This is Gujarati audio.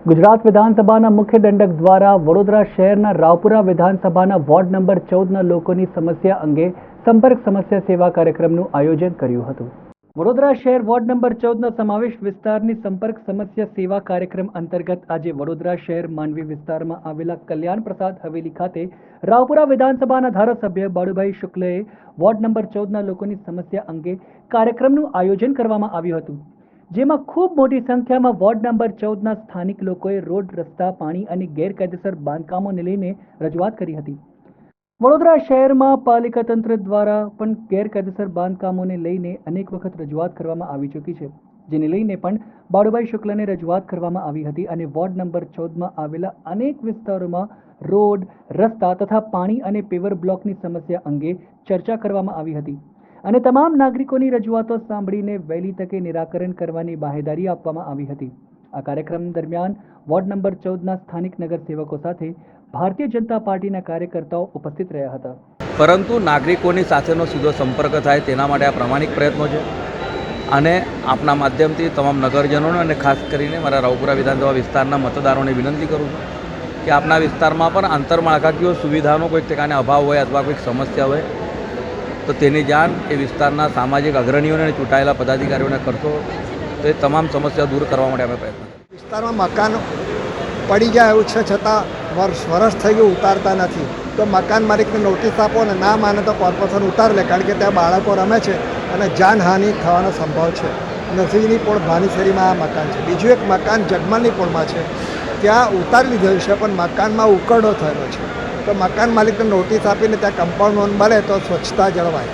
ગુજરાત વિધાનસભાના મુખ્ય દંડક દ્વારા વડોદરા શહેરના રાવપુરા વિધાનસભાના વોર્ડ નંબર 14ના લોકોની સમસ્યા અંગે સંપર્ક સમસ્યા સેવા કાર્યક્રમનું આયોજન કર્યું હતું। વડોદરા શહેર વોર્ડ નંબર 14ના સમાવેશ વિસ્તારની સંપર્ક સમસ્યા સેવા કાર્યક્રમ અંતર્ગત આજે વડોદરા શહેર માંડવી વિસ્તારમાં આવેલા કલ્યાણ પ્રસાદ હવેલી ખાતે રાવપુરા વિધાનસભાના ધારાસભ્ય બાળુભાઈ શુક્લએ વોર્ડ નંબર 14ના લોકોની સમસ્યા અંગે કાર્યક્રમનું આયોજન કરવામાં આવ્યું હતું, જેમાં ખૂબ મોટી સંખ્યામાં વોર્ડ નંબર 14ના સ્થાનિક લોકોએ રોડ, રસ્તા, પાણી અને ગેરકાયદેસર બાંધકામોને લઈને રજૂઆત કરી હતી। વડોદરા શહેરમાં પાલિકા તંત્ર દ્વારા પણ ગેરકાયદેસર બાંધકામોને લઈને અનેક વખત રજૂઆત કરવામાં આવી ચૂકી છે, જેને લઈને પણ બાળુભાઈ શુક્લને રજૂઆત કરવામાં આવી હતી અને વોર્ડ નંબર 14માં આવેલા અનેક વિસ્તારોમાં રોડ, રસ્તા તથા પાણી અને પેવર બ્લોકની સમસ્યા અંગે ચર્ચા કરવામાં આવી હતી અને તમામ નાગરિકોની રજૂઆતો સાંભળીને વહેલી તકે નિરાકરણ કરવાની બાહેધરી આપવામાં આવી હતી। આ કાર્યક્રમ દરમિયાન વોર્ડ નંબર 14ના સ્થાનિક નગરસેવકો સાથે ભારતીય જનતા પાર્ટીના કાર્યકર્તાઓ ઉપસ્થિત રહ્યા હતા। પરંતુ નાગરિકોની સાથેનો સીધો સંપર્ક થાય તેના માટે આ પ્રામાણિક પ્રયત્નો છે અને આપના માધ્યમથી તમામ નગરજનોને અને ખાસ કરીને મારા રાવપુરા વિધાનસભા વિસ્તારના મતદારોને વિનંતી કરું છું કે આપના વિસ્તારમાં પણ આંતરમાળખાકીય સુવિધાનો કોઈક ઠેકાણે અભાવ હોય અથવા કોઈક સમસ્યા હોય તો તેની જાણ એ વિસ્તારના સામાજિક અગ્રણીઓને અને ચૂંટાયેલા પદાધિકારીઓને કરશો તો એ તમામ સમસ્યા દૂર કરવા માટે અમે પ્રયત્ન કરીશું। વિસ્તારમાં મકાન પડી જાય એવું છે છતાં વર્ષ થઈ ગયું ઉતારતા નથી, તો મકાન માલિકને નોટિસ આપો અને ના માને તો કોર્પોરેશન ઉતાર લે, કારણ કે ત્યાં બાળકો રમે છે અને જાનહાનિ થવાનો સંભવ છે। નસીબની પોળ ભાનીસેરીમાં આ મકાન છે, બીજું એક મકાન જગમાલની પોળમાં છે, ત્યાં ઉતારી લીધેલું છે પણ મકાનમાં ઉકરડો થયેલો છે, તો મકાન માલિકને નોટિસ આપીને ત્યાં કમ્પાઉન્ડ વોલ બને તો સ્વચ્છતા જળવાય।